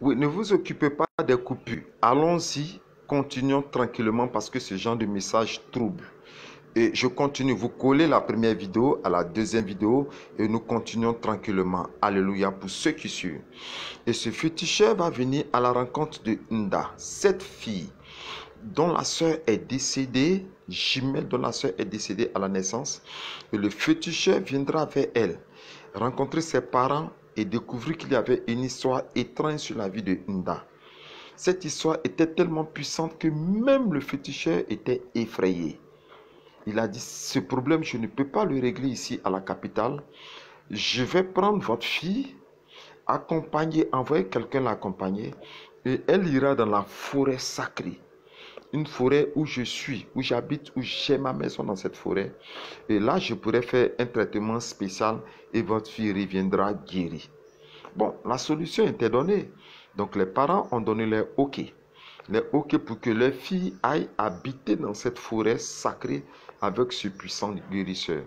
Oui, ne vous occupez pas des coupures. Allons-y, continuons tranquillement parce que ce genre de message trouble. Et je continue, vous collez la première vidéo à la deuxième vidéo et nous continuons tranquillement. Alléluia pour ceux qui suivent. Et ce féticheur va venir à la rencontre de Nda, cette fille dont la sœur est décédée, jumelle dont la sœur est décédée à la naissance. Et le féticheur viendra vers elle, rencontrer ses parents et découvrir qu'il y avait une histoire étrange sur la vie de Nda. Cette histoire était tellement puissante que même le féticheur était effrayé. Il a dit, ce problème, je ne peux pas le régler ici à la capitale. Je vais prendre votre fille, accompagner, envoyer quelqu'un l'accompagner, et elle ira dans la forêt sacrée. Une forêt où je suis, où j'habite, où j'ai ma maison dans cette forêt. Et là, je pourrais faire un traitement spécial et votre fille reviendra guérie. Bon, la solution était donnée. Donc, les parents ont donné leur OK. Les OK pour que leur fille aille habiter dans cette forêt sacrée avec ce puissant guérisseur.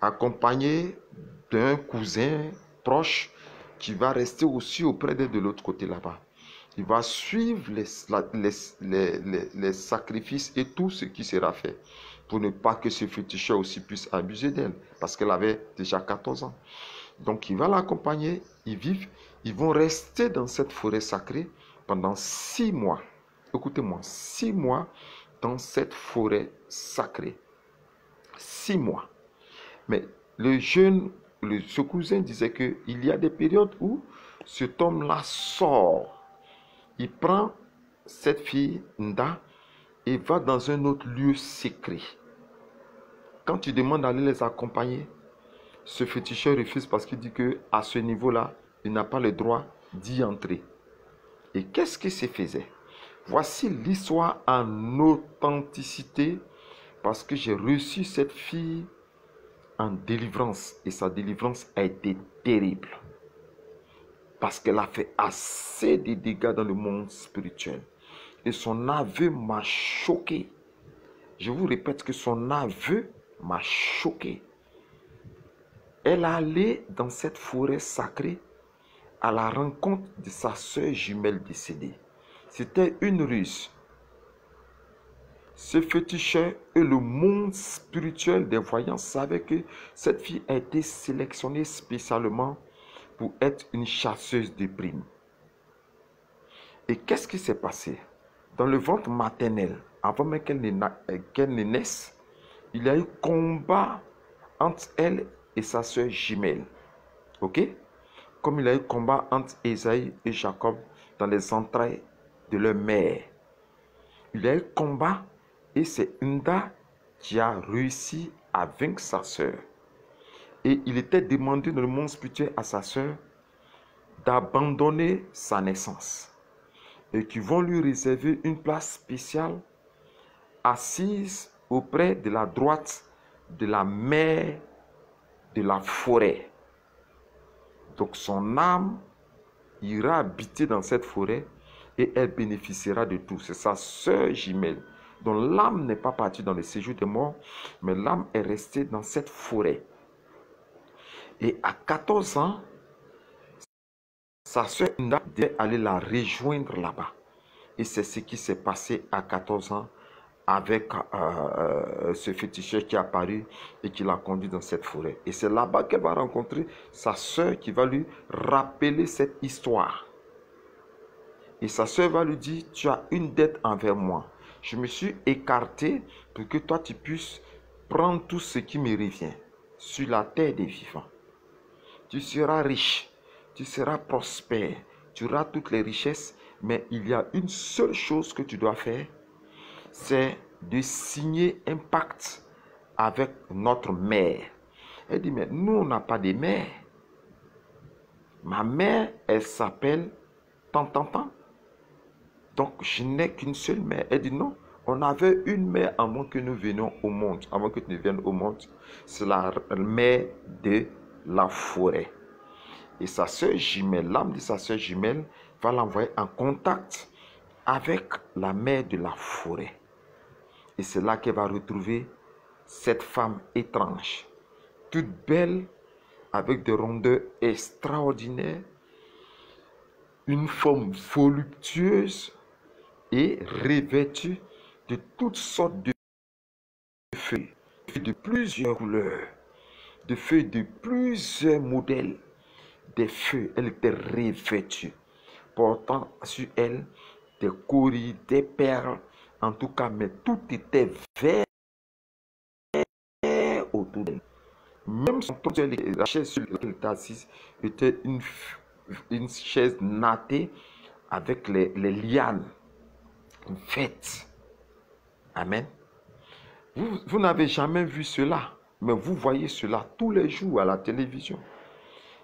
Accompagné d'un cousin proche qui va rester aussi auprès d'elle de l'autre côté là-bas. Il va suivre les sacrifices et tout ce qui sera fait pour ne pas que ce féticheur aussi puisse abuser d'elle parce qu'elle avait déjà 14 ans. Donc il va l'accompagner, ils vont rester dans cette forêt sacrée pendant 6 mois. Écoutez-moi, 6 mois dans cette forêt sacrée. 6 mois. Mais ce cousin disait qu'il y a des périodes où cet homme-là sort. Il prend cette fille, Nda, et va dans un autre lieu secret. Quand tu demandes d'aller les accompagner, ce féticheur refuse parce qu'il dit qu'à ce niveau-là, il n'a pas le droit d'y entrer. Et qu'est-ce qui se faisait? Voici l'histoire en authenticité parce que j'ai reçu cette fille en délivrance et sa délivrance a été terrible. Parce qu'elle a fait assez de dégâts dans le monde spirituel. Et son aveu m'a choqué. Je vous répète que son aveu m'a choqué. Elle allait dans cette forêt sacrée à la rencontre de sa sœur jumelle décédée. C'était une ruse. Ce féticheur et le monde spirituel des voyants savaient que cette fille a été sélectionnée spécialement pour être une chasseuse de primes. Et qu'est-ce qui s'est passé? Dans le ventre maternel, avant même qu'elle ne naisse, il y a eu combat entre elle et sa sœur jumelle. Ok? Comme il y a eu combat entre Ésaïe et Jacob dans les entrailles de leur mère. Il y a eu combat et c'est Nda qui a réussi à vaincre sa sœur. Et il était demandé dans le monde spirituel à sa sœur d'abandonner sa naissance. Et qui vont lui réserver une place spéciale assise auprès de la droite de la mère de la forêt. Donc son âme ira habiter dans cette forêt et elle bénéficiera de tout. C'est sa sœur jumelle dont l'âme n'est pas partie dans le séjour des morts, mais l'âme est restée dans cette forêt. Et à 14 ans, sa sœur Nda devait aller la rejoindre là-bas. Et c'est ce qui s'est passé à 14 ans avec ce féticheur qui est apparu et qui l'a conduit dans cette forêt. Et c'est là-bas qu'elle va rencontrer sa sœur qui va lui rappeler cette histoire. Et sa sœur va lui dire, tu as une dette envers moi. Je me suis écarté pour que toi tu puisses prendre tout ce qui me revient sur la terre des vivants. Tu seras riche, tu seras prospère, tu auras toutes les richesses, mais il y a une seule chose que tu dois faire, c'est de signer un pacte avec notre mère. Elle dit, mais nous, on n'a pas de mère. Ma mère, elle s'appelle tant. Donc, je n'ai qu'une seule mère. Elle dit, non, on avait une mère avant que nous venions au monde, avant que tu ne viennes au monde. C'est la mère de la forêt. Et sa sœur jumelle, l'âme de sa sœur jumelle, va l'envoyer en contact avec la mère de la forêt. Et c'est là qu'elle va retrouver cette femme étrange, toute belle, avec des rondeurs extraordinaires, une forme voluptueuse et revêtue de toutes sortes de feuilles, de plusieurs couleurs, de feuilles de plusieurs modèles, des feuilles. Elle était revêtue, portant sur elle des coris, des perles, en tout cas, mais tout était vert autour d'elle. Même son trône, la chaise sur laquelle elle était assise était une chaise nattée avec les lianes faites. Amen. Vous n'avez jamais vu cela, mais vous voyez cela tous les jours à la télévision.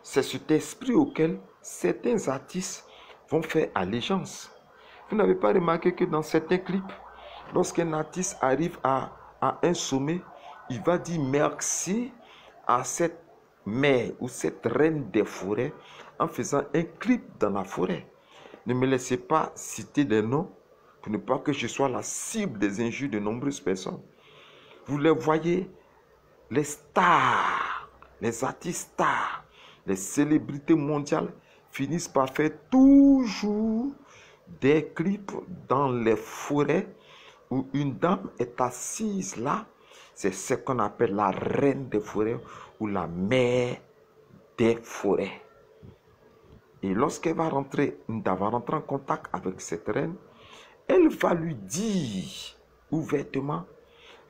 C'est cet esprit auquel certains artistes vont faire allégeance. Vous n'avez pas remarqué que dans certains clips, lorsqu'un artiste arrive à un sommet, il va dire merci à cette mère ou cette reine des forêts en faisant un clip dans la forêt. Ne me laissez pas citer des noms pour ne pas que je sois la cible des injures de nombreuses personnes. Vous les voyez, les stars, les artistes stars, les célébrités mondiales finissent par faire toujours des clips dans les forêts où une dame est assise là. C'est ce qu'on appelle la reine des forêts ou la mère des forêts. Et lorsqu'elle va rentrer en contact avec cette reine, elle va lui dire ouvertement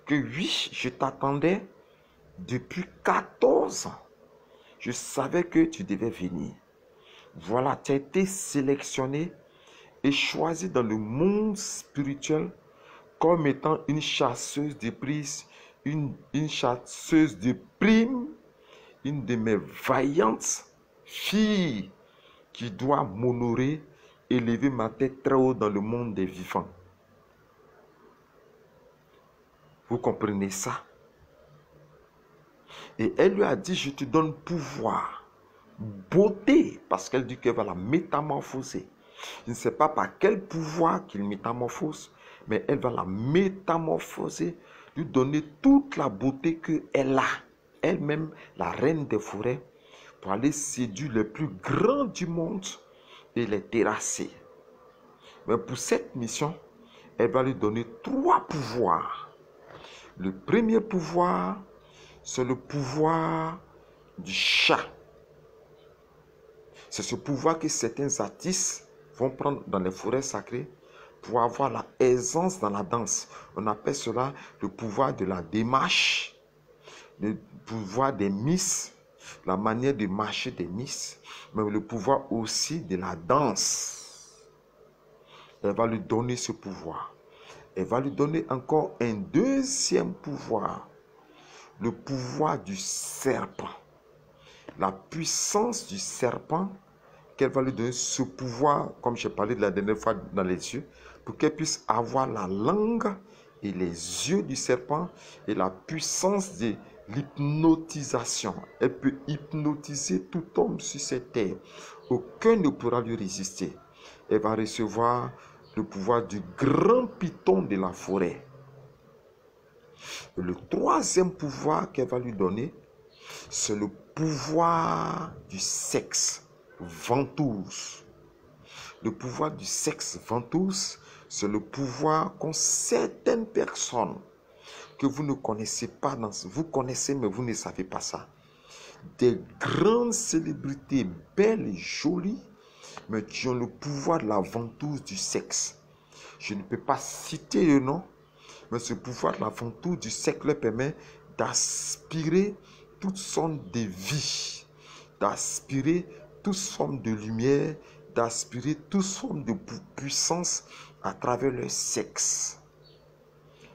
que oui, je t'attendais depuis 14 ans. Je savais que tu devais venir. Voilà, tu as été sélectionné et choisi dans le monde spirituel comme étant une chasseuse de prises, une chasseuse de primes, une de mes vaillantes filles qui doit m'honorer, élever ma tête très haut dans le monde des vivants. Vous comprenez ça? Et elle lui a dit, je te donne pouvoir, beauté, parce qu'elle dit qu'elle va la métamorphoser. Je ne sais pas par quel pouvoir qu'il métamorphose, mais elle va la métamorphoser, lui donner toute la beauté qu'elle a. Elle-même, la reine des forêts, pour aller séduire les plus grands du monde et les terrasser. Mais pour cette mission, elle va lui donner 3 pouvoirs. Le premier pouvoir, c'est le pouvoir du chat. C'est ce pouvoir que certains artistes vont prendre dans les forêts sacrées pour avoir la aisance dans la danse. On appelle cela le pouvoir de la démarche, le pouvoir des miss, la manière de marcher des miss, mais le pouvoir aussi de la danse. Elle va lui donner ce pouvoir. Elle va lui donner encore un deuxième pouvoir, le pouvoir du serpent. La puissance du serpent, qu'elle va lui donner ce pouvoir, comme j'ai parlé de la dernière fois dans les yeux, pour qu'elle puisse avoir la langue et les yeux du serpent et la puissance de l'hypnotisation. Elle peut hypnotiser tout homme sur cette terre. Aucun ne pourra lui résister. Elle va recevoir le pouvoir du grand python de la forêt. Et le troisième pouvoir qu'elle va lui donner, c'est le pouvoir du sexe ventouse. Le pouvoir du sexe ventouse, c'est le pouvoir qu'ont certaines personnes que vous ne connaissez pas. Vous connaissez, mais vous ne savez pas ça. Des grandes célébrités belles et jolies, mais qui ont le pouvoir de la ventouse du sexe. Je ne peux pas citer le nom, mais ce pouvoir de la ventouse du sexe leur permet d'aspirer toutes sortes de vie, d'aspirer toutes formes de lumière, d'aspirer toutes formes de puissance à travers leur sexe.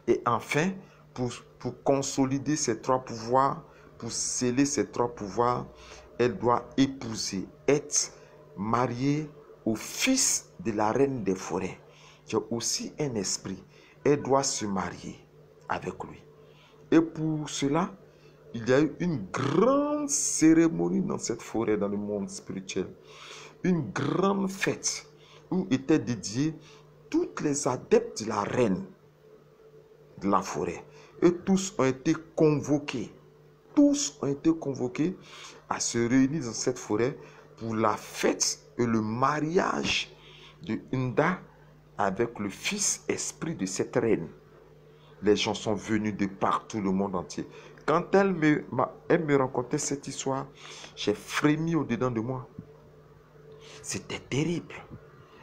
Et enfin, pour consolider ces 3 pouvoirs, pour sceller ces 3 pouvoirs, elle doit épouser, être mariée au fils de la reine des forêts, qui a aussi un esprit. Elle doit se marier avec lui. Et pour cela, il y a eu une grande cérémonie dans cette forêt, dans le monde spirituel. Une grande fête où étaient dédiés tous les adeptes de la reine de la forêt. Et tous ont été convoqués. Tous ont été convoqués à se réunir dans cette forêt pour la fête et le mariage de Nda avec le fils esprit de cette reine. Les gens sont venus de partout le monde entier. Quand elle me racontait cette histoire, j'ai frémi au-dedans de moi. C'était terrible.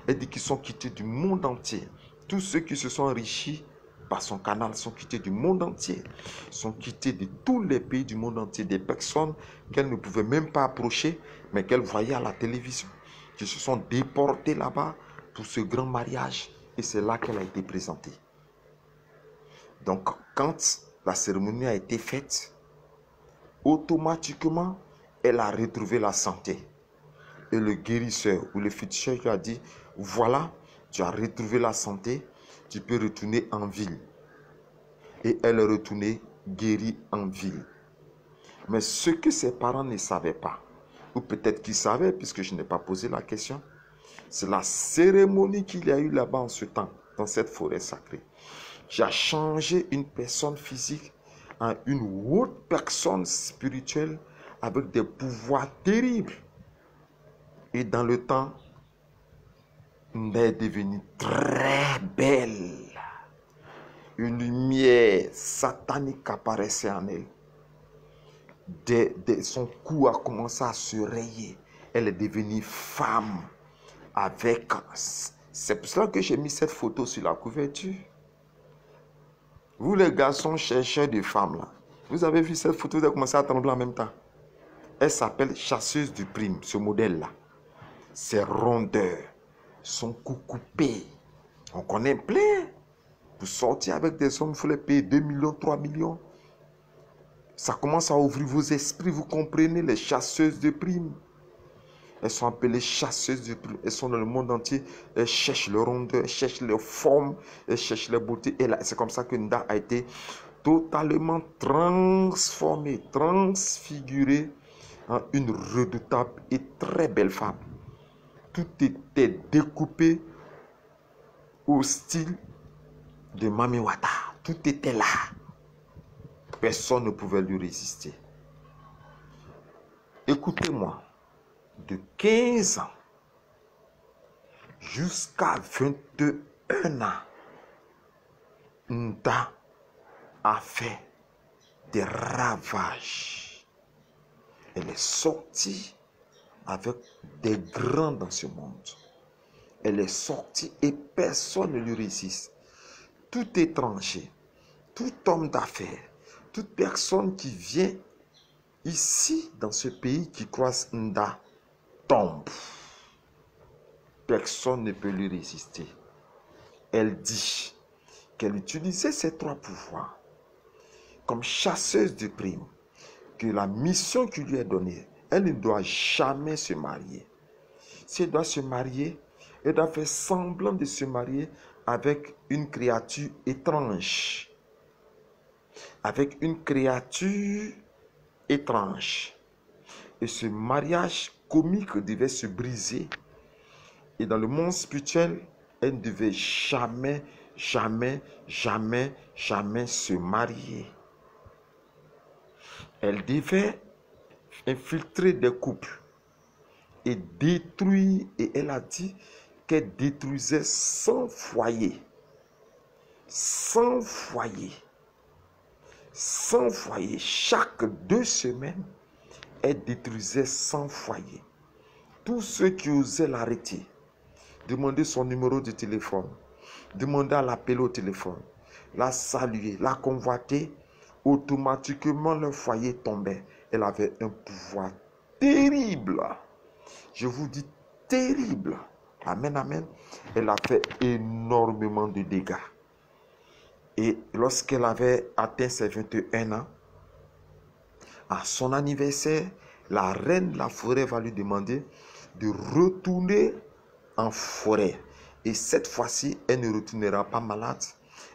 Elle dit qu'ils sont quittés du monde entier. Tous ceux qui se sont enrichis par son canal sont quittés du monde entier. Sont quittés de tous les pays du monde entier. Des personnes qu'elle ne pouvait même pas approcher, mais qu'elle voyait à la télévision. Qui se sont déportés là-bas pour ce grand mariage. Et c'est là qu'elle a été présentée. Donc, quand la cérémonie a été faite, automatiquement, elle a retrouvé la santé. Et le guérisseur ou le féticheur lui a dit, voilà, tu as retrouvé la santé, tu peux retourner en ville. Et elle est retournée guérie en ville. Mais ce que ses parents ne savaient pas, ou peut-être qu'ils savaient puisque je n'ai pas posé la question, c'est la cérémonie qu'il y a eu là-bas en ce temps, dans cette forêt sacrée, qui a changé une personne physique en une autre personne spirituelle avec des pouvoirs terribles. Et dans le temps, elle est devenue très belle. Une lumière satanique apparaissait en elle. Son cou a commencé à se rayer. Elle est devenue femme avec... C'est pour cela que j'ai mis cette photo sur la couverture. Vous les garçons chercheurs de femmes là, vous avez vu cette photo, vous avez commencé à trembler en même temps. Elle s'appelle Chasseuse du Prime, ce modèle là. Ses rondeurs, son cou coupé. On connaît plein. Vous sortez avec des hommes, il faut les payer 2 millions, 3 millions. Ça commence à ouvrir vos esprits, vous comprenez, les chasseuses de primes. Elles sont appelées chasseuses de primes. Elles sont dans le monde entier. Elles cherchent leur rondeur, elles cherchent leur forme, elles cherchent leur beauté. Et là, c'est comme ça que Nda a été totalement transformée, transfigurée en une redoutable et très belle femme. Tout était découpé au style de Mami Wata. Tout était là. Personne ne pouvait lui résister. Écoutez-moi, de 15 ans jusqu'à 21 ans, Nda a fait des ravages. Elle est sortie avec des grands dans ce monde. Elle est sortie et personne ne lui résiste. Tout étranger, tout homme d'affaires, toute personne qui vient ici dans ce pays qui croise Nda tombe. Personne ne peut lui résister. Elle dit qu'elle utilisait ses 3 pouvoirs comme chasseuse de primes, que la mission qui lui est donnée, elle ne doit jamais se marier. Si elle doit se marier, elle doit faire semblant de se marier avec une créature étrange. Avec une créature étrange. Et ce mariage comique devait se briser. Et dans le monde spirituel, elle ne devait jamais, jamais, jamais, jamais se marier. Elle devait infiltrer des couples et détruire. Et elle a dit qu'elle détruisait 100 foyers. 100 foyers. 100 foyers. Chaque 2 semaines, elle détruisait 100 foyers. Tous ceux qui osaient l'arrêter, demander son numéro de téléphone, demander à l'appeler au téléphone, la saluer, la convoiter, automatiquement leur foyer tombait. Elle avait un pouvoir terrible. Je vous dis terrible. Amen, amen. Elle a fait énormément de dégâts. Et lorsqu'elle avait atteint ses 21 ans, à son anniversaire, la reine de la forêt va lui demander de retourner en forêt. Et cette fois-ci, elle ne retournera pas malade.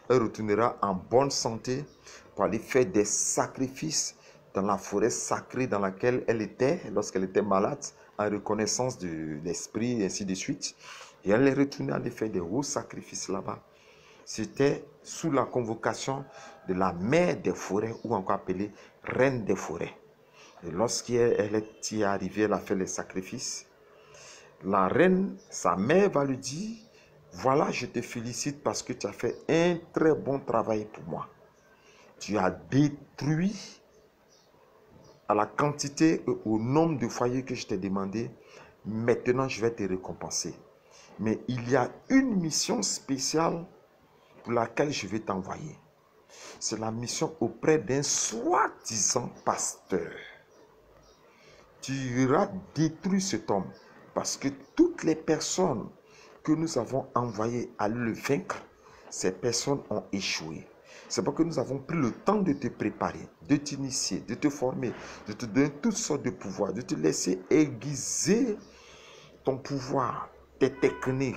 Elle retournera en bonne santé pour aller faire des sacrifices dans la forêt sacrée dans laquelle elle était lorsqu'elle était malade, en reconnaissance de l'esprit et ainsi de suite. Et elle est retournée aller faire des hauts sacrifices là-bas. C'était sous la convocation de la mère des forêts, ou encore appelée reine des forêts. Et lorsqu'elle est arrivée, elle a fait les sacrifices. la reine, sa mère va lui dire, voilà, je te félicite parce que tu as fait un très bon travail pour moi. Tu as détruit à la quantité et au nombre de foyers que je t'ai demandé. Maintenant, je vais te récompenser. Mais il y a une mission spéciale pour laquelle je vais t'envoyer. C'est la mission auprès d'un soi-disant pasteur. Tu iras détruire cet homme parce que toutes les personnes que nous avons envoyées à le vaincre, ces personnes ont échoué. C'est parce que nous avons pris le temps de te préparer, de t'initier, de te former, de te donner toutes sortes de pouvoirs, de te laisser aiguiser ton pouvoir, tes techniques,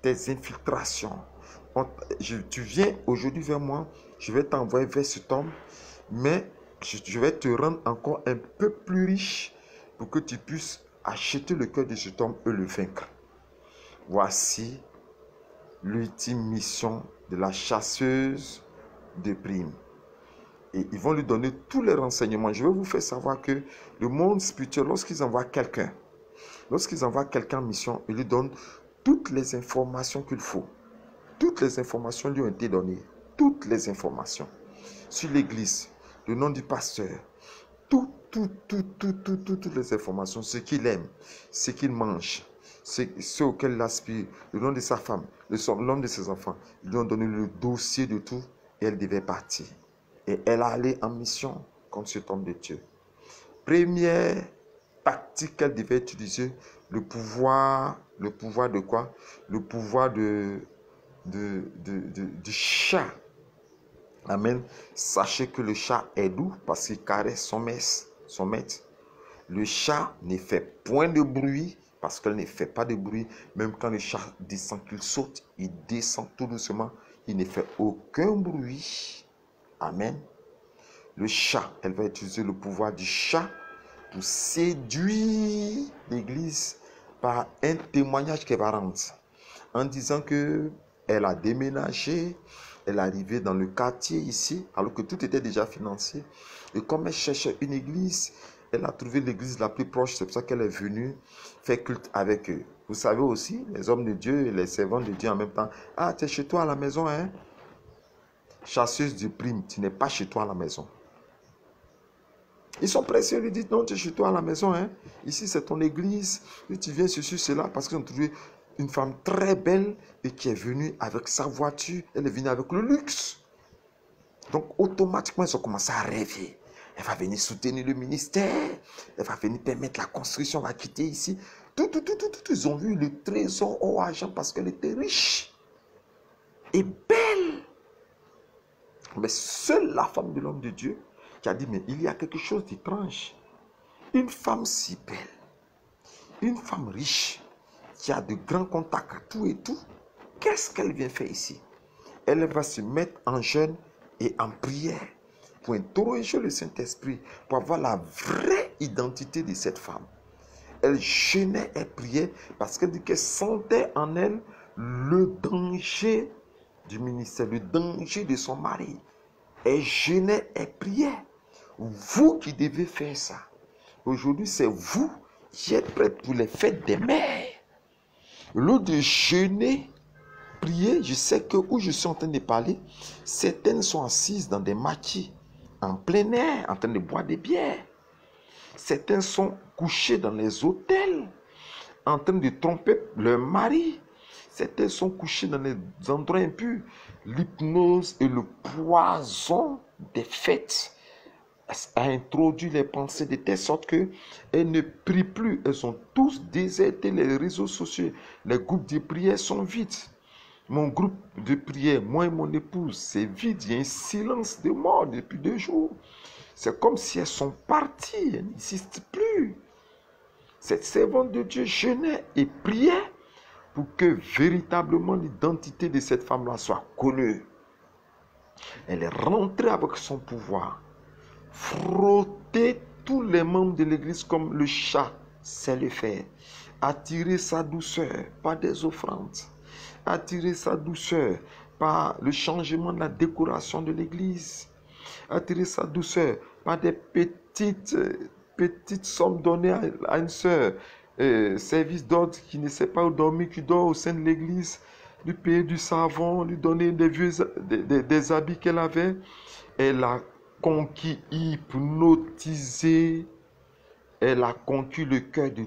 tes infiltrations. Tu viens aujourd'hui vers moi, je vais t'envoyer vers cet homme, mais je vais te rendre encore un peu plus riche pour que tu puisses acheter le cœur de cet homme et le vaincre. Voici l'ultime mission de la chasseuse de primes. Et ils vont lui donner tous les renseignements. Je vais vous faire savoir que le monde spirituel, lorsqu'ils envoient quelqu'un en mission, ils lui donnent toutes les informations qu'il faut. Toutes les informations lui ont été données. Toutes les informations. Sur l'église, le nom du pasteur, toutes les informations, ce qu'il aime, ce qu'il mange, ce auquel il aspire, le nom de sa femme, le nom de ses enfants. Ils lui ont donné le dossier de tout et elle devait partir. Et elle allait en mission contre cet homme de Dieu. Première tactique qu'elle devait utiliser, le pouvoir de quoi? Le pouvoir du chat. Amen. Sachez que le chat est doux parce qu'il caresse son maître. Le chat ne fait point de bruit parce qu'elle ne fait pas de bruit. Même quand le chat descend, qu'il saute, il descend tout doucement. Il ne fait aucun bruit. Amen. Le chat, elle va utiliser le pouvoir du chat pour séduire l'église par un témoignage qu'elle va rendre. En disant qu'elle a déménagé, elle est arrivée dans le quartier ici, alors que tout était déjà financé. Et comme elle cherchait une église, elle a trouvé l'église la plus proche. C'est pour ça qu'elle est venue faire culte avec eux. Vous savez aussi, les hommes de Dieu et les servants de Dieu en même temps. Ah, tu es chez toi à la maison, hein? Chasseuse de primes, tu n'es pas chez toi à la maison. Ils sont pressés, ils lui disent, non, tu es chez toi à la maison, hein? Ici, c'est ton église. Et tu viens ceci, cela, parce qu'ils ont trouvé une femme très belle et qui est venue avec sa voiture. Elle est venue avec le luxe. Donc, automatiquement, ils ont commencé à rêver. Elle va venir soutenir le ministère. Elle va venir permettre la construction. On va quitter ici. Tout. Ils ont vu le trésor au argent parce qu'elle était riche et belle. Mais seule la femme de l'homme de Dieu qui a dit, mais il y a quelque chose d'étrange. Une femme si belle, une femme riche, qui a de grands contacts à tout et tout, qu'est-ce qu'elle vient faire ici? Elle va se mettre en jeûne et en prière pour interroger le Saint-Esprit, pour avoir la vraie identité de cette femme. Elle jeûnait et priait parce qu'elle dit qu'elle sentait en elle le danger du ministère, le danger de son mari. Elle jeûnait et priait. Vous qui devez faire ça. Aujourd'hui, c'est vous qui êtes prêts pour les fêtes des mères. Au lieu de jeûner, prier, je sais que où je suis en train de parler, certaines sont assises dans des maquis, en plein air, en train de boire des bières. Certains sont couchés dans les hôtels, en train de tromper leur mari. Certains sont couchés dans les endroits impurs. L'hypnose et le poison des fêtes a introduit les pensées de telle sorte qu'elles ne prient plus. Elles ont tous déserté les réseaux sociaux. Les groupes de prière sont vides. Mon groupe de prière, moi et mon épouse, c'est vide. Il y a un silence de mort depuis 2 jours. C'est comme si elles sont parties. Elles n'existent plus. Cette servante de Dieu jeûnait et priait pour que véritablement l'identité de cette femme-là soit connue. Elle est rentrée avec son pouvoir. Frotter tous les membres de l'église comme le chat sait le faire. Attirer sa douceur par des offrandes. Attirer sa douceur par le changement de la décoration de l'église. Attirer sa douceur par des petites sommes données à une sœur. service d'ordre qui ne sait pas où dormir, qui dort au sein de l'église, lui payer du savon, lui donner des habits qu'elle avait. Elle a conquis, hypnotisé, elle a conquis le cœur de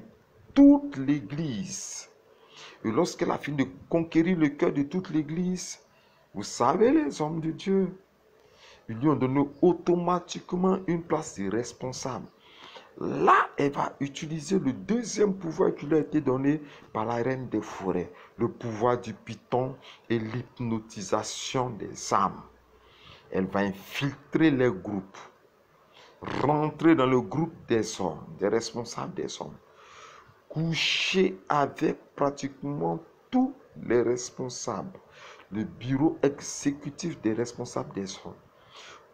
toute l'église. Et lorsqu'elle a fini de conquérir le cœur de toute l'église, vous savez, les hommes de Dieu, ils lui ont donné automatiquement une place de responsable. Là, elle va utiliser le deuxième pouvoir qui lui a été donné par la reine des forêts, le pouvoir du python et l'hypnotisation des âmes. Elle va infiltrer les groupes, rentrer dans le groupe des hommes, des responsables des hommes, coucher avec pratiquement tous les responsables, le bureau exécutif des responsables des hommes.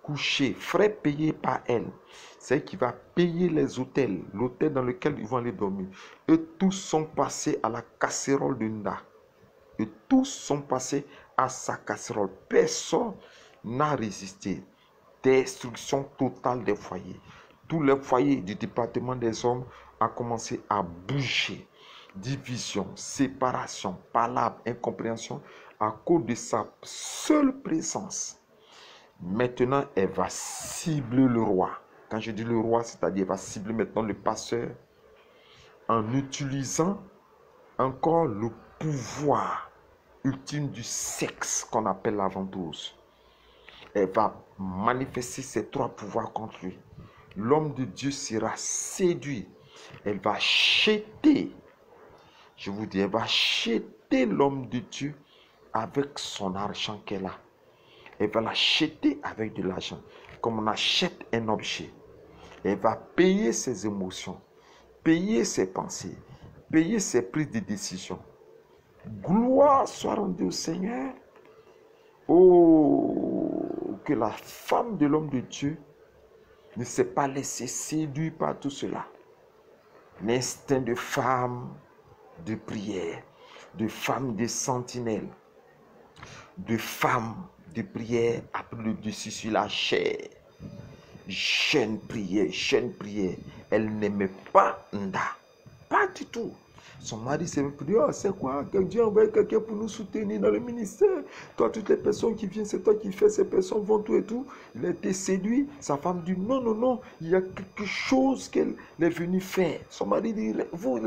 Coucher, frais payés par elle, c'est qui va payer les hôtels, l'hôtel dans lequel ils vont aller dormir. Et tous sont passés à la casserole de Nda. Et tous sont passés à sa casserole. Personne n'a résisté. Destruction totale des foyers. Tous les foyers du département des hommes ont commencé à bouger. Division, séparation, palabre, incompréhension à cause de sa seule présence. Maintenant, elle va cibler le roi. Quand je dis le roi, c'est-à-dire elle va cibler maintenant le pasteur en utilisant encore le pouvoir ultime du sexe qu'on appelle la ventouse. Elle va manifester ces trois pouvoirs contre lui. L'homme de Dieu sera séduit. Elle va jeter, je vous dis, elle va jeter l'homme de Dieu avec son argent qu'elle a. Elle va l'acheter avec de l'argent, comme on achète un objet. Elle va payer ses émotions, payer ses pensées, payer ses prises de décision. Gloire soit rendue au Seigneur. Oh, que la femme de l'homme de Dieu ne s'est pas laissée séduire par tout cela. L'instinct de femme de prière, de femme de sentinelle, de femme de prière a pris le dessus sur la chair. Jeune prière. Elle n'aimait pas Nda. Pas du tout. Son mari s'est dit, oh, c'est quoi? Que Dieu envoie quelqu'un pour nous soutenir dans le ministère. Toi, toutes les personnes qui viennent, c'est toi qui fais, ces personnes vont tout et tout. Il a été séduit. Sa femme dit, non, il y a quelque chose qu'elle est venue faire. Son mari dit, vous,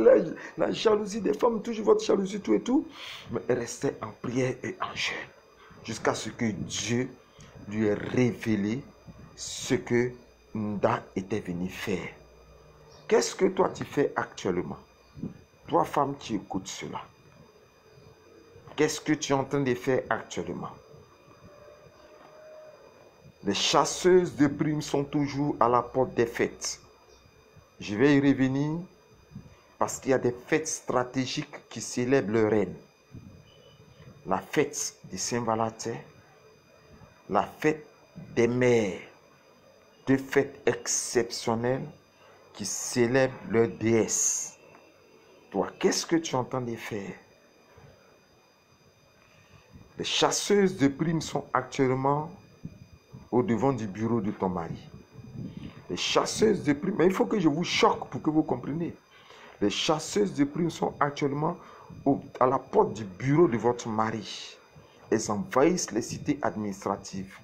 la jalousie des femmes, toujours votre jalousie, tout et tout. Mais elle restait en prière et en jeûne. Jusqu'à ce que Dieu lui ait révélé ce que Nda était venu faire. Qu'est-ce que toi tu fais actuellement? Toi, femme, tu écoutes cela. Qu'est-ce que tu es en train de faire actuellement? Les chasseuses de primes sont toujours à la porte des fêtes. Je vais y revenir parce qu'il y a des fêtes stratégiques qui célèbrent le reine. La fête de Saint-Valentin, la fête des mères, deux fêtes exceptionnelles qui célèbrent leur déesse. Toi, qu'est-ce que tu entends de faire? Les chasseuses de primes sont actuellement au devant du bureau de ton mari. Les chasseuses de primes, mais il faut que je vous choque pour que vous compreniez. Les chasseuses de primes sont actuellement à la porte du bureau de votre mari. Elles envahissent les cités administratives.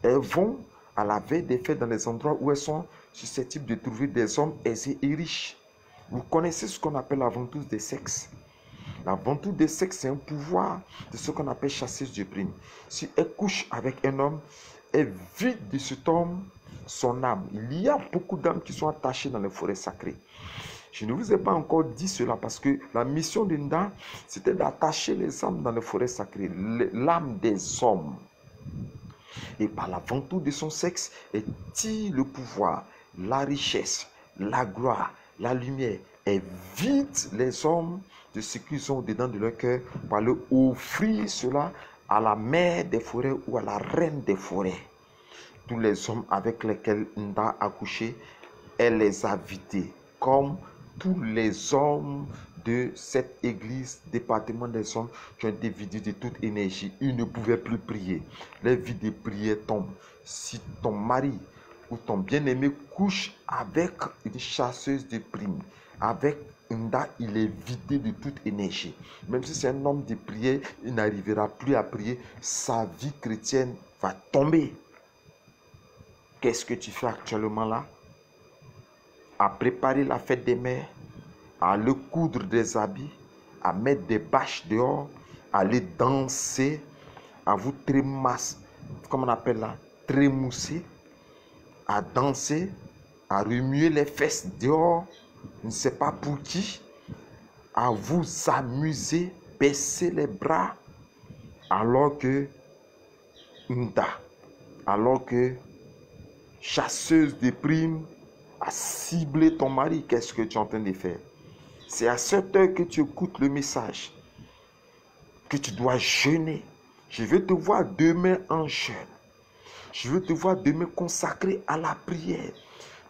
Elles vont à la veille des fêtes dans les endroits où elles sont susceptibles de trouver des hommes aisés et riches. Vous connaissez ce qu'on appelle la ventouse des sexes. La ventouse des sexes, c'est un pouvoir de ce qu'on appelle chasseuse de primes. Si elle couche avec un homme, elle vide de cet homme son âme. Il y a beaucoup d'âmes qui sont attachées dans les forêts sacrées. Je ne vous ai pas encore dit cela parce que la mission de Nda, c'était d'attacher les âmes dans les forêts sacrées, l'âme des hommes. Et par la ventouse de son sexe, elle tire le pouvoir, la richesse, la gloire, la lumière. Elle vide les hommes de ce qu'ils ont dedans de leur cœur pour leur offrir cela à la mère des forêts ou à la reine des forêts. Tous les hommes avec lesquels Nda a couché, elle les a vidés comme tous les hommes de cette église, département des hommes, qui ont été vidés de toute énergie. Ils ne pouvaient plus prier. Les vies de prière tombent. Si ton mari ou ton bien-aimé couche avec une chasseuse de primes, avec Nda, il est vidé de toute énergie. Même si c'est un homme de prière, il n'arrivera plus à prier. Sa vie chrétienne va tomber. Qu'est-ce que tu fais actuellement là? À préparer la fête des mères, à aller coudre des habits, à mettre des bâches dehors, à aller danser, à vous trémasser, comment on appelle là, trémousser, à danser, à remuer les fesses dehors, je ne sais pas pour qui, à vous amuser, baisser les bras, alors que Nda, alors que chasseuse de primes, a ciblé ton mari. Qu'est-ce que tu es en train de faire? C'est à cette heure que tu écoutes le message, que tu dois jeûner. Je veux te voir demain en jeûne. Je veux te voir demain consacré à la prière.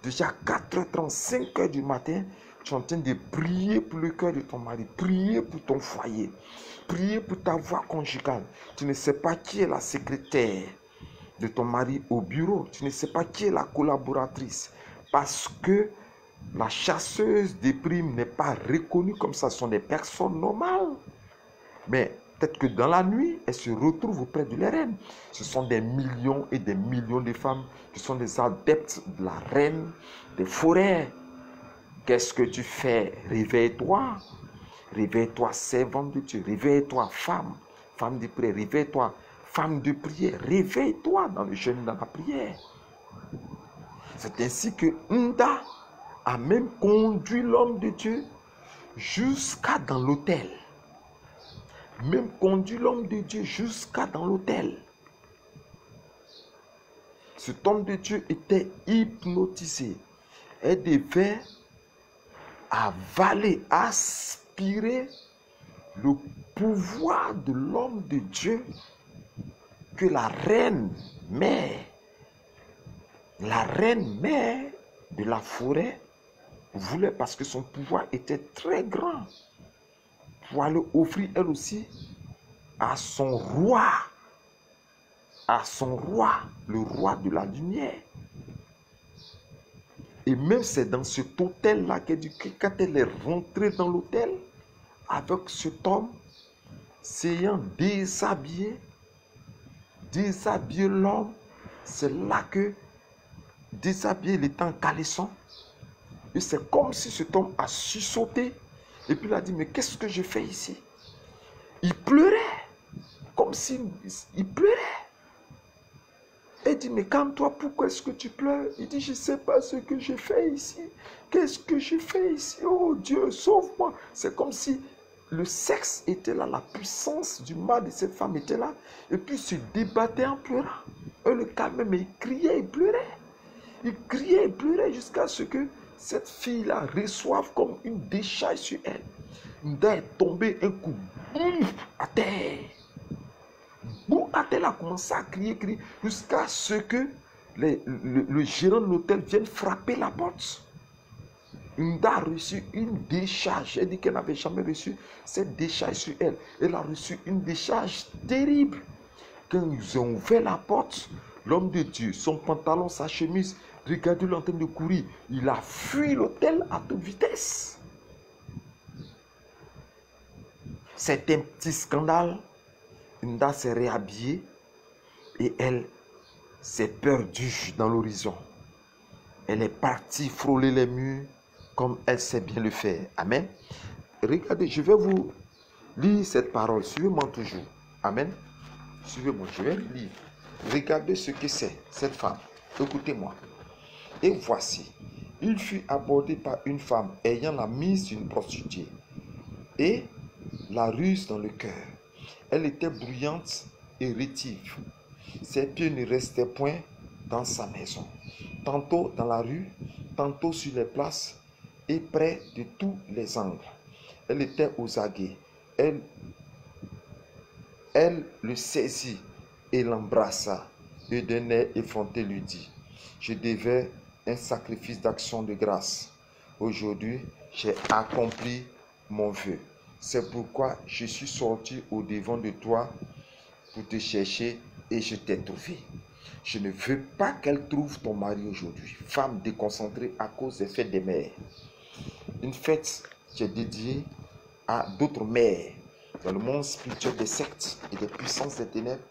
Déjà 4h30, 5h du matin, tu es en train de prier pour le cœur de ton mari, prier pour ton foyer, prier pour ta voie conjugale. Tu ne sais pas qui est la secrétaire de ton mari au bureau. Tu ne sais pas qui est la collaboratrice. Parce que la chasseuse des primes n'est pas reconnue comme ça. Ce sont des personnes normales. Mais peut-être que dans la nuit, elles se retrouvent auprès de la reine. Ce sont des millions et des millions de femmes qui sont des adeptes de la reine des forêts. Qu'est-ce que tu fais? Réveille-toi. Réveille-toi, servante de Dieu. Réveille-toi, femme. Femme de prière. Réveille-toi, femme de prière. Réveille-toi dans le jeûne, dans la prière. C'est ainsi que Nda a même conduit l'homme de Dieu jusqu'à dans l'autel. Même conduit l'homme de Dieu jusqu'à dans l'autel. Cet homme de Dieu était hypnotisé. Elle devait avaler, aspirer le pouvoir de l'homme de Dieu que la reine mère de la forêt voulait, parce que son pouvoir était très grand, pour aller offrir elle aussi à son roi, le roi de la lumière. Et même c'est dans cet hôtel-là qu'elle dit que quand elle est rentrée dans l'hôtel avec cet homme, s'ayant déshabillé l'homme, c'est là que déshabillé, il était en caleçon. Et c'est comme si cet homme a sursauté. Et puis il a dit, mais qu'est-ce que je fais ici? Il pleurait. Comme s'il pleurait. Elle dit, mais calme-toi, pourquoi est-ce que tu pleures? Il dit, je ne sais pas ce que j'ai fait ici. Qu'est-ce que j'ai fait ici? Oh Dieu, sauve-moi. C'est comme si le sexe était là, la puissance du mal de cette femme était là. Et puis il se débattait en pleurant. Elle le calmait, mais il criait, il pleurait. Il criait, il pleurait jusqu'à ce que cette fille-là reçoive comme une décharge sur elle. Nda est tombé un coup à terre. Elle a commencé à crier, jusqu'à ce que le gérant de l'hôtel vienne frapper la porte. Nda a reçu une décharge. Elle dit qu'elle n'avait jamais reçu cette décharge sur elle. Elle a reçu une décharge terrible. Quand ils ont ouvert la porte, l'homme de Dieu, son pantalon, sa chemise, regardez-le en train de courir. Il a fui l'hôtel à toute vitesse. C'est un petit scandale. Nda s'est réhabillée et elle s'est perdue dans l'horizon. Elle est partie frôler les murs comme elle sait bien le faire. Amen. Regardez, je vais vous lire cette parole. Suivez-moi toujours. Amen. Suivez-moi, je vais lire. Regardez ce que c'est, cette femme. Écoutez-moi. Et voici, il fut abordé par une femme ayant la mise d'une prostituée et la ruse dans le cœur. Elle était bruyante et rétive. Ses pieds ne restaient point dans sa maison. Tantôt dans la rue, tantôt sur les places et près de tous les angles. Elle était aux aguets. Elle le saisit et l'embrassa et d'un air effronté lui dit, je devais un sacrifice d'action de grâce. Aujourd'hui, j'ai accompli mon vœu. C'est pourquoi je suis sorti au-devant de toi pour te chercher et je t'ai trouvé. Je ne veux pas qu'elle trouve ton mari aujourd'hui. Femme déconcentrée à cause des fêtes des mères. Une fête qui est dédié à d'autres mères. Dans le monde spirituel des sectes et des puissances des ténèbres,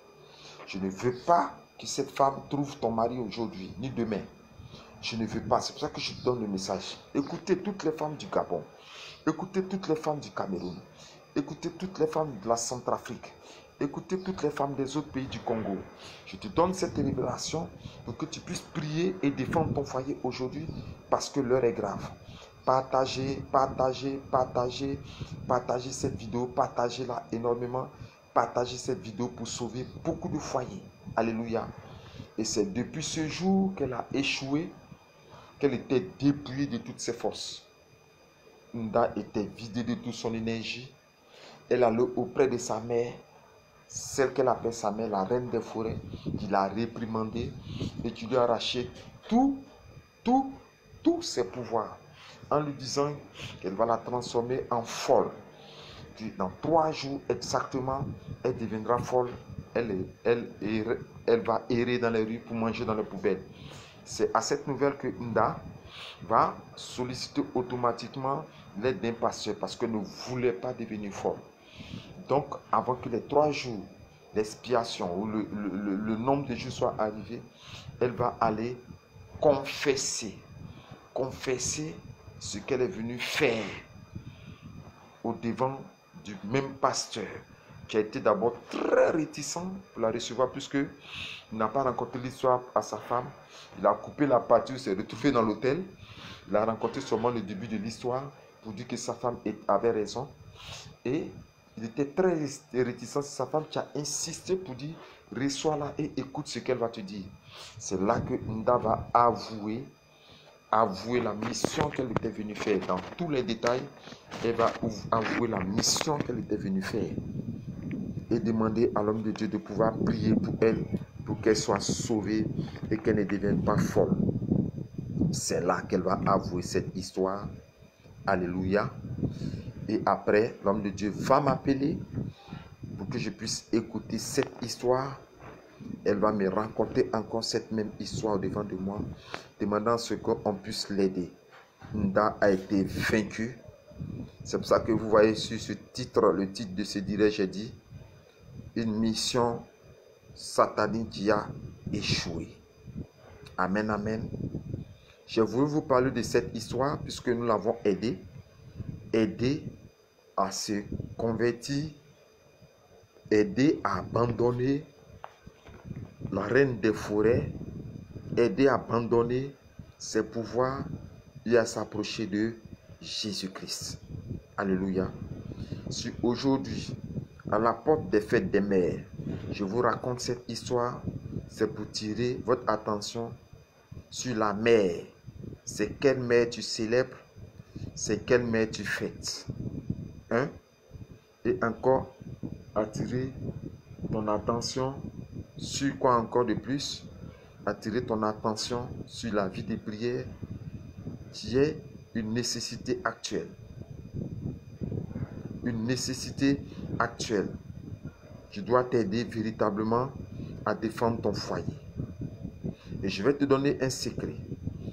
je ne veux pas que cette femme trouve ton mari aujourd'hui, ni demain. Je ne veux pas. C'est pour ça que je te donne le message. Écoutez toutes les femmes du Gabon. Écoutez toutes les femmes du Cameroun. Écoutez toutes les femmes de la Centrafrique. Écoutez toutes les femmes des autres pays du Congo. Je te donne cette révélation pour que tu puisses prier et défendre ton foyer aujourd'hui parce que l'heure est grave. Partagez, partagez, partagez, partagez cette vidéo, partagez-la énormément. Partagez cette vidéo pour sauver beaucoup de foyers. Alléluia. Et c'est depuis ce jour qu'elle a échoué, qu'elle était dépouillée de toutes ses forces. Nda était vidée de toute son énergie. Elle allait auprès de sa mère, celle qu'elle appelle sa mère, la reine des forêts, qui l'a réprimandée et qui lui a arraché tous ses pouvoirs, en lui disant qu'elle va la transformer en folle. Puis dans 3 jours exactement, elle deviendra folle. Elle va errer dans les rues pour manger dans les poubelles. C'est à cette nouvelle que Nda va solliciter automatiquement l'aide d'un pasteur parce qu'elle ne voulait pas devenir folle. Donc, avant que les 3 jours d'expiation ou le nombre de jours soit arrivé, elle va aller confesser ce qu'elle est venue faire au devant du même pasteur qui a été d'abord très réticent pour la recevoir puisqu'il n'a pas rencontré l'histoire à sa femme. Il a coupé la partie où il s'est retrouvé dans l'hôtel. Il a rencontré seulement le début de l'histoire pour dire que sa femme avait raison. Et il était très réticent. C'est sa femme qui a insisté pour dire reçois-la et écoute ce qu'elle va te dire. C'est là que Nda va avouer la mission qu'elle était venue faire. Dans tous les détails, elle va avouer la mission qu'elle était venue faire. Et demander à l'homme de Dieu de pouvoir prier pour elle, pour qu'elle soit sauvée et qu'elle ne devienne pas folle. C'est là qu'elle va avouer cette histoire. Alléluia. Et après, l'homme de Dieu va m'appeler pour que je puisse écouter cette histoire. Elle va me raconter encore cette même histoire devant de moi, demandant ce qu'on puisse l'aider. Nda a été vaincu. C'est pour ça que vous voyez sur ce titre, le titre de ce direct, j'ai dit une mission satanique qui a échoué. Amen, amen. Je voulais vous parler de cette histoire puisque nous l'avons aidé à se convertir, aider à abandonner la reine des forêts, aider à abandonner ses pouvoirs et à s'approcher de Jésus-Christ. Alléluia. Si aujourd'hui, à la porte des fêtes des mères, je vous raconte cette histoire, c'est pour tirer votre attention sur la mère. C'est quelle mère tu célèbres, c'est quelle mère tu fêtes. Hein? Et encore, attirer ton attention sur quoi encore de plus? Attirer ton attention sur la vie de prière qui est une nécessité actuelle. Une nécessité actuelle qui doit t'aider véritablement à défendre ton foyer. Et je vais te donner un secret.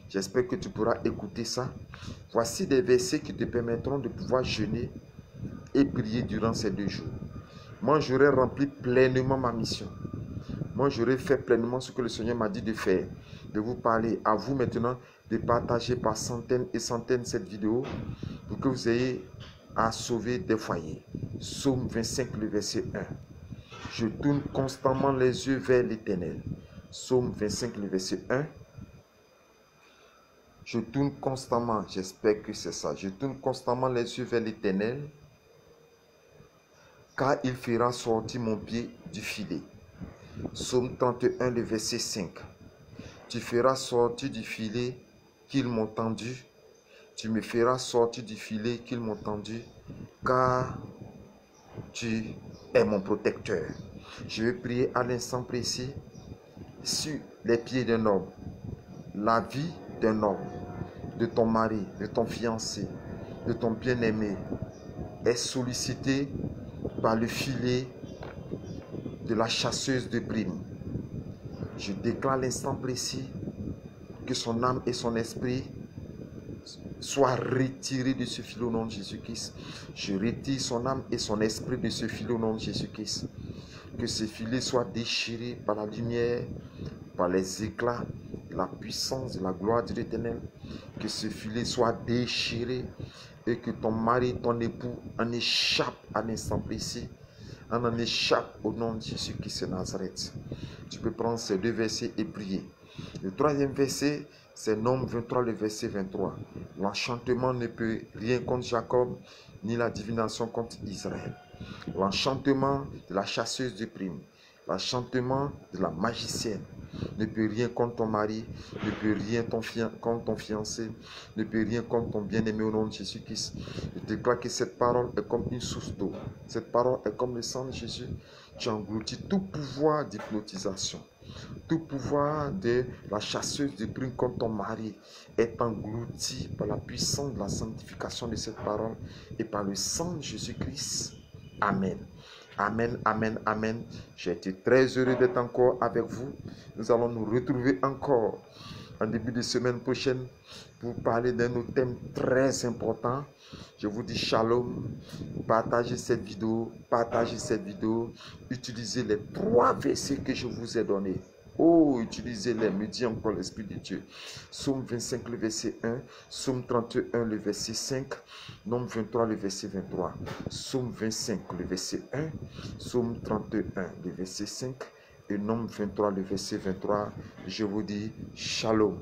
J'espère que tu pourras écouter ça. Voici des versets qui te permettront de pouvoir jeûner et prier durant ces 2 jours. Moi, j'aurai rempli pleinement ma mission. Moi, j'aurai fait pleinement ce que le Seigneur m'a dit de faire. De vous parler à vous maintenant, de partager par centaines et centaines cette vidéo pour que vous ayez à sauver des foyers. Psaume 25, le verset 1. Je tourne constamment les yeux vers l'Éternel. Psaume 25, le verset 1. Je tourne constamment, j'espère que c'est ça. Je tourne constamment les yeux vers l'Éternel, car il fera sortir mon pied du filet. Psaume 31, le verset 5. Tu feras sortir du filet qu'ils m'ont tendu. Tu me feras sortir du filet qu'ils m'ont tendu, car tu es mon protecteur. Je vais prier à l'instant précis sur les pieds d'un homme, la vie d'un homme, de ton mari, de ton fiancé, de ton bien-aimé, est sollicité par le filet de la chasseuse de primes. Je déclare l'instant précis que son âme et son esprit soit retiré de ce fil au nom de Jésus-Christ. Je retire son âme et son esprit de ce fil au nom de Jésus-Christ. Que ce filet soit déchiré par la lumière, par les éclats, la puissance de la gloire de l'Éternel. Que ce filet soit déchiré et que ton mari, ton époux en échappe à l'instant précis. On en échappe au nom de Jésus-Christ de Nazareth. Tu peux prendre ces deux versets et prier. Le troisième verset, c'est Nombre 23, le verset 23. L'enchantement ne peut rien contre Jacob, ni la divination contre Israël. L'enchantement de la chasseuse de primes, l'enchantement de la magicienne ne peut rien contre ton mari, ne peut rien contre ton fiancé, ne peut rien contre ton bien-aimé au nom de Jésus-Christ. Je déclare que cette parole est comme une source d'eau. Cette parole est comme le sang de Jésus. Tu engloutis tout pouvoir d'hypnotisation. Tout pouvoir de la chasseuse de primes contre ton mari est englouti par la puissance de la sanctification de cette parole et par le sang de Jésus-Christ. Amen. Amen, amen, amen. J'ai été très heureux d'être encore avec vous. Nous allons nous retrouver encore en début de semaine prochaine pour parler d'un autre thème très important. Je vous dis shalom. Partagez cette vidéo. Utilisez les 3 versets que je vous ai donnés. Oh, utilisez-les, me dit encore l'Esprit de Dieu. Psaume 25, le verset 1. Psaume 31, le verset 5. Nombre 23, le verset 23. Psaume 25, le verset 1. Psaume 31, le verset 5. Et Nombre 23, le verset 23. Je vous dis shalom.